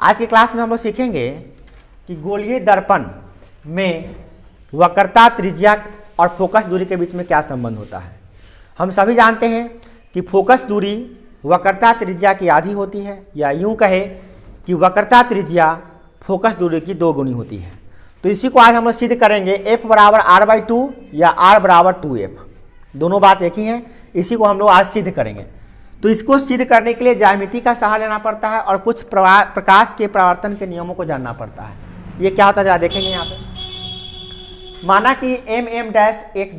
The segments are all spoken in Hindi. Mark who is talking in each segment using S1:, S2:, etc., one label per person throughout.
S1: आज की क्लास में हम लोग सीखेंगे कि गोलीय दर्पण में वक्रता, त्रिज्या और फोकस दूरी के बीच में क्या संबंध होता है। हम सभी जानते हैं कि फोकस दूरी वक्रता त्रिज्या की आधी होती है, या यूं कहे कि वक्रता त्रिज्या फोकस दूरी की 2 गुनी होती है। तो इसी को आज हम लोग सिद्ध करेंगे, f बराबर r/2 या r बराबर 2f, दोनों बात एक ही है। इसी को हम लोग आज सिद्ध करेंगे। तो इसको सिद्ध करने के लिए ज्यामिति का सहारा लेना पड़ता है और कुछ प्रकाश के परावर्तन के नियमों को जानना पड़ता है। ये क्या होता है जरा देखेंगे। यहाँ पे माना कि m' एक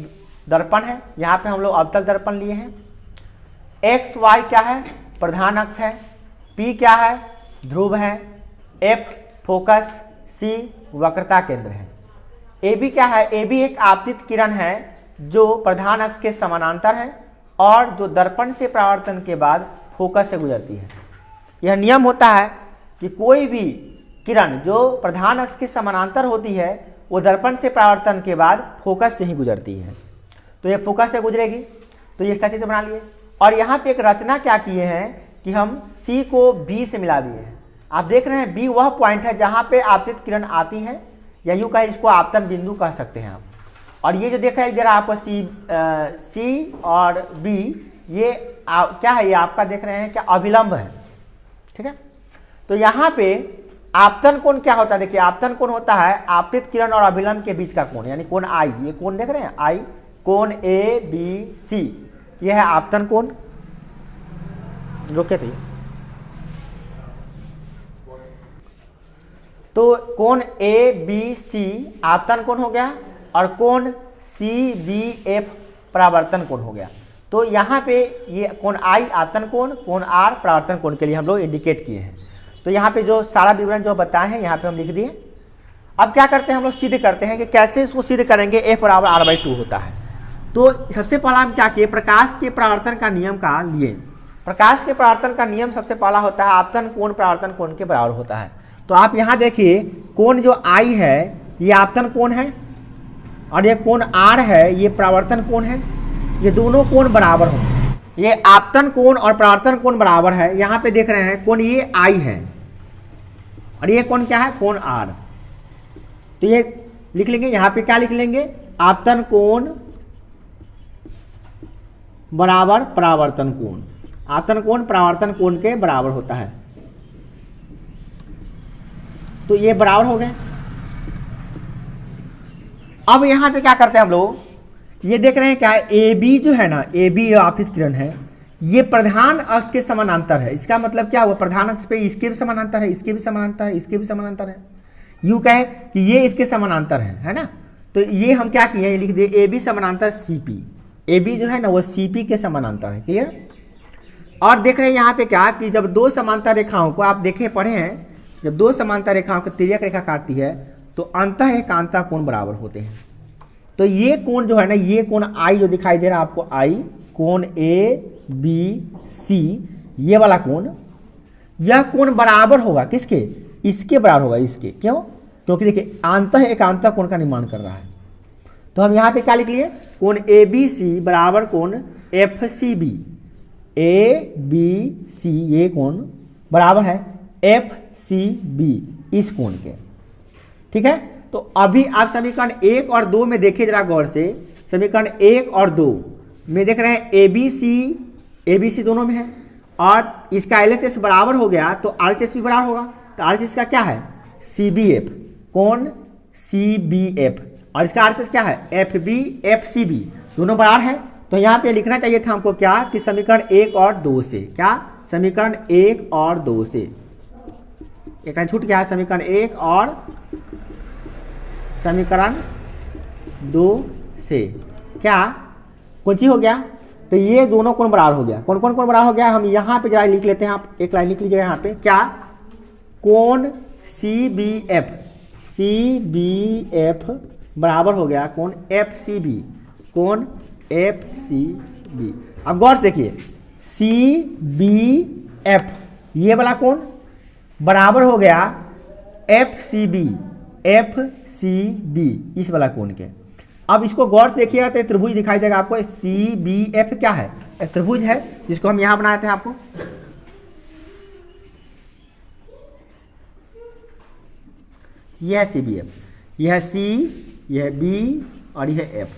S1: दर्पण है, यहाँ पे हम लोग अवतल दर्पण लिए हैं। x y क्या है, प्रधान अक्ष है, p क्या है, ध्रुव है, f फोकस, c वक्रता केंद्र है, ab क्या है, ab एक आपतित किरण है जो प्रधान अक्ष के समानांतर है और जो दर्पण से परावर्तन के बाद फोकस से गुजरती है। यह नियम होता है कि कोई भी किरण जो प्रधान अक्ष के समानांतर होती है वो दर्पण से परावर्तन के बाद फोकस से ही गुजरती है। तो ये फोकस से गुजरेगी, तो ये इसका चित्र बना लिए। और यहाँ पे एक रचना क्या किए हैं कि हम C को B से मिला दिए हैं। आप देख रहे हैं B वह पॉइंट है जहाँ पे आपतित किरण आती है, या यूँ कहें इसको आपतन बिंदु कह सकते हैं आप। और ये जो देखा है जरा आपको C और B, ये क्या है, ये आपका देख रहे हैं क्या अभिलंब है, ठीक है। तो यहाँ पे आपतन कोण क्या होता है, देखिए आपतन कोण होता है आपतित किरण और अभिलंब के बीच का कोण, यानी कोण I। ये कोण देख रहे हैं I, कोण ABC, ये है आपतन कोण। रोके तो कोण ABC आपतन कोण हो गया और कोण CBF परावर्तन कोण हो गया। तो यहाँ पे ये कोण I आपतन कोण, कोण R परावर्तन कोण के लिए हम लोग इंडिकेट किए हैं। तो यहाँ पे जो सारा विवरण जो बताए हैं यहाँ पे हम लिख दिए। अब क्या करते हैं, हम लोग सिद्ध करते हैं कि कैसे इसको सिद्ध करेंगे। f बराबर r/2 होता है। तो सबसे पहला हम क्या किए, प्रकाश के परावर्तन का नियम का लिए। प्रकाश के परावर्तन का नियम सबसे पहला होता है आपतन कोण परावर्तन कोण के बराबर होता है। तो आप यहाँ देखिए कोण जो I है ये आपतन कोण है और ये कोण R है ये परावर्तन कोण है। ये दोनों कोण बराबर होंगे। ये आपतन कोण और परावर्तन कोण बराबर है। यहाँ पे देख रहे हैं कोण ये I है और ये कोण क्या है, कोण R। तो ये लिख लेंगे, यहाँ पे क्या लिख लेंगे, आपतन कोण बराबर परावर्तन कोण। आपतन कोण परावर्तन कोण के बराबर होता है। तो ये बराबर हो गए। अब यहाँ पे क्या करते हैं हम लोग, ये देख रहे हैं क्या, AB जो है ना, AB आपतित किरण है, ये प्रधान अक्ष के समानांतर है। इसका मतलब क्या हुआ, प्रधान अक्ष पे इसके भी समानांतर है, इसके भी समानांतर है, इसके भी समानांतर है। यूं कहे कि ये इसके समानांतर है ना। तो ये हम क्या किए, लिख दिए AB समानांतर CP। AB जो है ना वो CP के समानांतर है। क्लियर। और देख रहे हैं यहाँ पे क्या कि जब दो समांतर रेखाओं को आप देखे पढ़े हैं, जब दो समांतर रेखाओं को तिर्यक रेखा काटती है तो अंतः एकांता कोण बराबर होते हैं। तो ये कोण जो है ना, ये कोण I जो दिखाई दे रहा है आपको I, कोण ABC, ये वाला कोण, यह कोण बराबर होगा किसके, इसके बराबर होगा, इसके। क्यों, क्योंकि देखिए अंतः एकांता कोण का निर्माण कर रहा है। तो हम यहाँ पे क्या लिख लिए, कोण ABC बराबर कोण FCB। ABC ये कोण बराबर है FCB इस कोण के, ठीक है। तो अभी आप समीकरण 1 और 2 में देखिए जरा गौर से। समीकरण 1 और 2 में देख रहे हैं ABC दोनों में है और इसका LHS बराबर हो गया तो RHS भी बराबर होगा। तो RHS का क्या है, CBF, कोण CBF, और इसका RHS क्या है, FB FCB, दोनों बराबर है। तो यहाँ पे लिखना चाहिए था हमको क्या, कि समीकरण 1 और 2 से, क्या, समीकरण 1 और 2 से। एक लाइन छूट गया है, समीकरण 1 और समीकरण 2 से क्या, कौन सी हो गया, तो ये दोनों कोण बराबर हो गया। कौन कौन कोण बराबर हो गया, हम यहाँ पे जरा लिख लेते हैं। आप एक लाइन लिख लीजिएगा यहाँ पे, क्या, कोण CBF बराबर हो गया कोण FCB, कोण FCB। अब गौर से देखिए, CBF ये वाला कोण बराबर हो गया FCB इस वाला कोण के। अब इसको गौर से देखिएगा तो त्रिभुज दिखाई देगा आपको। CBF क्या है, एक त्रिभुज है जिसको हम यहाँ बनाए थे आपको। ये है सी बी एफ, यह है सी, यह है बी और यह है एफ।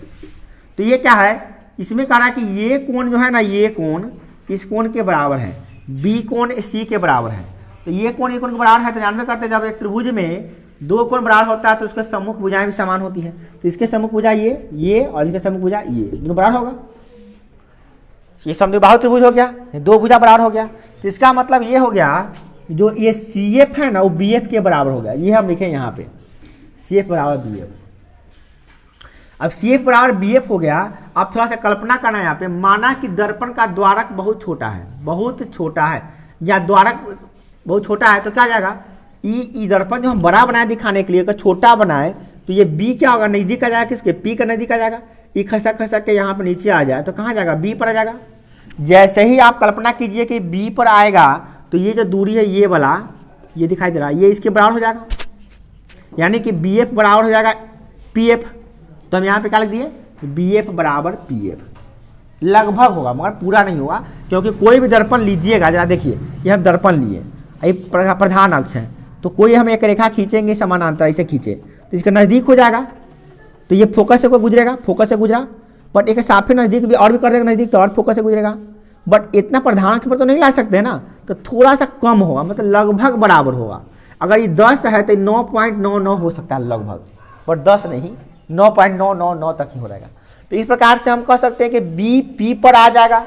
S1: तो ये क्या है, इसमें कह रहा है कि ये कोण जो है ना, ये कोण इस कोण के बराबर है, बी कोण सी के बराबर है। तो ये कोण के बराबर है, तो जानबे करते हैं जब एक त्रिभुज में दो कोण बराबर होता है तो उसके सम्मुख भुजाएं भी समान होती है। तो इसके सम्मुख भुजा ये और इसके सम्मुख भुजा ये, दोनों बराबर होगा। ये समद्विबाहु त्रिभुज हो गया, दो भुजा बराबर हो गया। तो इसका मतलब ये हो गया जो ये सी एफ है ना वो बी एफ के बराबर हो गया। ये हम लिखें यहाँ पे सी एफ बराबर बी एफ। अब सी एफ बराबर बी एफ हो गया। अब थोड़ा सा कल्पना करना है यहाँ पे, माना कि दर्पण का द्वारक बहुत छोटा है, बहुत छोटा है, या द्वारक बहुत छोटा है, तो क्या जाएगा ई दर्पण जो हम बड़ा बनाए दिखाने के लिए, अगर छोटा बनाए तो ये बी क्या होगा, नजदीक आ जाएगा, किसके पी का नजदीक आ जाएगा। ई खसक खसक के यहाँ पे नीचे आ जाए तो कहाँ जाएगा, बी पर आ जाएगा। जैसे ही आप कल्पना कीजिए कि बी पर आएगा तो ये जो दूरी है ये वाला, ये दिखाई दे रहा है, ये इसके बराबर हो जाएगा, यानी कि बी एफ बराबर हो जाएगा पी एफ। तो हम यहाँ पे क्या लिख दिए, बी एफ बराबर पी एफ। लगभग होगा मगर पूरा नहीं होगा, क्योंकि कोई भी दर्पण लीजिएगा, जरा देखिए ये हम दर्पण लिए, ये प्रधान अक्ष है, तो कोई हम एक रेखा खींचेंगे समानांतर, ऐसे खींचे तो इसका नज़दीक हो जाएगा, तो ये फोकस से कोई गुजरेगा, फोकस से गुजरा, बट एक साफे नज़दीक भी और भी कर देगा नज़दीक तो और फोकस से गुजरेगा, बट इतना प्रधान अक्ष पर तो नहीं ला सकते हैं ना, तो थोड़ा सा कम होगा, मतलब लगभग बराबर होगा। अगर ये 10 है तो 9.99 हो सकता है लगभग, बट 10 नहीं, 9.999 तक ही हो जाएगा। तो इस प्रकार से हम कह सकते हैं कि बी पी पर आ जाएगा।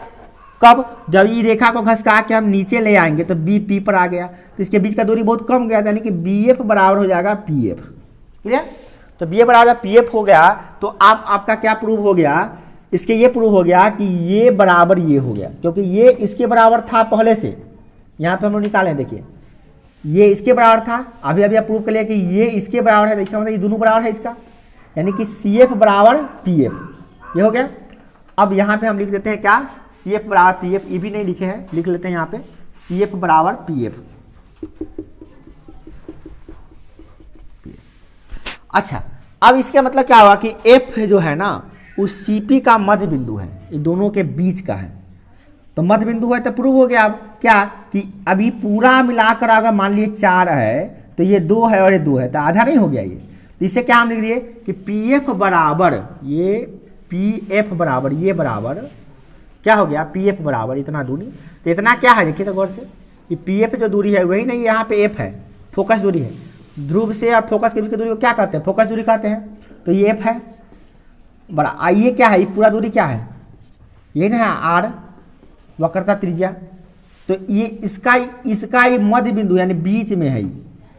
S1: कब, जब ये रेखा को घसका के हम नीचे ले आएंगे तो बी पी पर आ गया, तो इसके बीच का दूरी बहुत कम गया, यानी कि बी एफ बराबर हो जाएगा पी एफ। क्लियर। तो बी एफ बराबर पी एफ हो गया। तो आपका क्या प्रूव हो गया, इसके ये प्रूव हो गया कि ये बराबर ये हो गया, क्योंकि ये इसके बराबर था पहले से, यहाँ पे हम लोग निकाले, देखिए ये इसके बराबर था, अभी अभी आप प्रूव कर लिया कि ये इसके बराबर है, देखिए मतलब ये दोनों बराबर है इसका, यानी कि सी एफ बराबर पी एफ, ये हो गया। अब यहाँ पे हम लिख देते हैं क्या, सी एफ बराबर पी एफ, ये भी नहीं लिखे हैं, लिख लेते हैं यहाँ पे सी एफ बराबर पी एफ। अच्छा, अब इसका मतलब क्या हुआ कि एफ जो है ना उस सी पी का मध्य बिंदु है, ये दोनों के बीच का है, तो मध्य बिंदु है तो प्रूव हो गया। अब क्या कि अभी पूरा मिलाकर अगर मान लिए 4 है तो ये 2 है और ये 2 है, तो आधा नहीं हो गया ये। तो इससे क्या हम लिख दिए कि पी एफ बराबर, ये पी एफ बराबर, ये बराबर क्या हो गया, पी एफ बराबर इतना दूरी। तो इतना क्या है देखिए तो गौर से, कि पी एफ जो दूरी है वही नहीं, यहाँ पे एफ है, फोकस दूरी है, ध्रुव से और फोकस के बीच की दूरी को क्या कहते हैं, फोकस दूरी कहते हैं। तो ये एफ है बड़ा, ये क्या है, ये पूरा दूरी क्या है, ये ना है आर, वक्रता त्रिज्या। तो ये इसका ही मध्य बिंदु यानी बीच में है,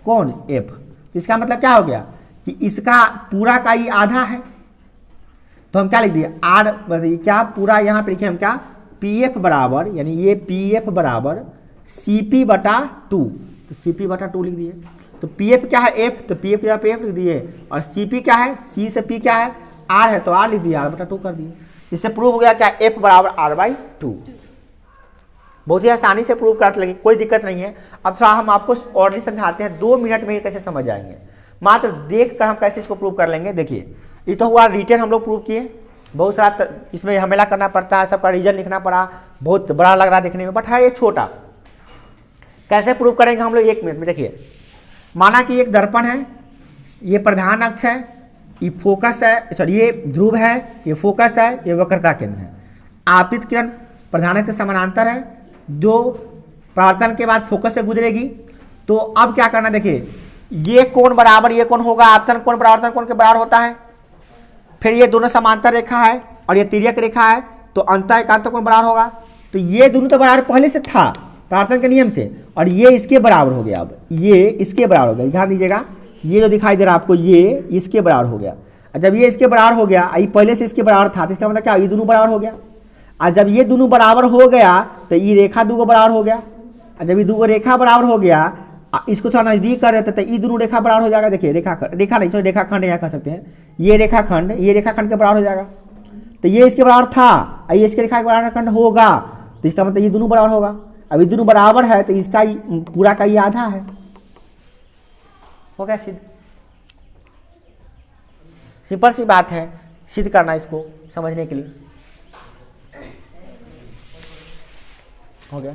S1: कौन, एफ। इसका मतलब क्या हो गया कि इसका पूरा का ही आधा है, तो हम क्या लिख दिए आर, क्या पूरा यहाँ पे लिखे हम क्या, पी एफ बराबर, यानी ये पी एफ बराबर सी पी बटा 2, तो सी पी बटा 2 लिख दिए। तो पी एफ क्या है, एफ, तो पी एफ क्या पे एफ लिख दिए, और सी पी क्या है, सी से पी क्या है, आर है, तो आर लिख दिए, आर बटा 2 कर दिए। इससे प्रूव हो गया क्या, एफ बराबर आर बाई 2। बहुत ही आसानी से प्रूव कर लगे, कोई दिक्कत नहीं है। अब थोड़ा हम आपको और नहीं समझाते हैं, 2 मिनट में कैसे समझ जाएंगे, मात्र देख कर हम कैसे इसको प्रूव कर लेंगे। देखिए ये तो हुआ रिटर्न, हम लोग प्रूव किए, बहुत सारा इसमें झमेला करना पड़ता है, सबका रीजन लिखना पड़ा, बहुत बड़ा लग रहा है देखने में, बट है ये छोटा। कैसे प्रूव करेंगे हम लोग 1 मिनट में। देखिए माना कि एक दर्पण है, ये प्रधान अक्ष है, ये फोकस है, सॉरी ये ध्रुव है, ये फोकस है, ये वक्रता केंद्र है। आपतित किरण प्रधान अक्ष के समानांतर है, जो परावर्तन के बाद फोकस से गुजरेगी। तो अब क्या करना, देखिए ये कोण बराबर ये कोण होगा, आपतन कोण परावर्तन कोण के बराबर होता है। फिर ये दोनों समांतर रेखा है और ये तिर्यक रेखा है, तो अंतः एकांत कोण बराबर होगा। तो ये दोनों तो बराबर पहले से था परावर्तन के नियम से, और ये इसके बराबर हो गया। अब ये इसके बराबर हो गया, ध्यान दीजिएगा, ये जो दिखाई दे रहा है आपको, ये इसके बराबर हो गया। और जब ये इसके बराबर हो गया, ये पहले से इसके बराबर था, तो इसका मतलब क्या, ये दोनों बराबर हो गया। और जब ये दोनों बराबर हो गया तो ये रेखा 2 बराबर हो गया। और जब ये 2 रेखा बराबर हो गया, इसको थोड़ा नजदीक कर देते तो ये दोनों रेखा बराबर हो जाएगा। देखिए रेखा नहीं, रेखाखंड यहाँ कह सकते हैं, ये रेखाखंड के बराबर हो जाएगा। तो ये इसके बराबर था, ये इसके रेखा के बराबर खंड होगा, तो इसका मतलब ये दोनों बराबर होगा। अब ये दोनों बराबर है तो इसका पूरा का ये आधा है, हो गया सिद्ध। सिंपल सी बात है, सिद्ध करना इसको समझने के लिए, हो गया।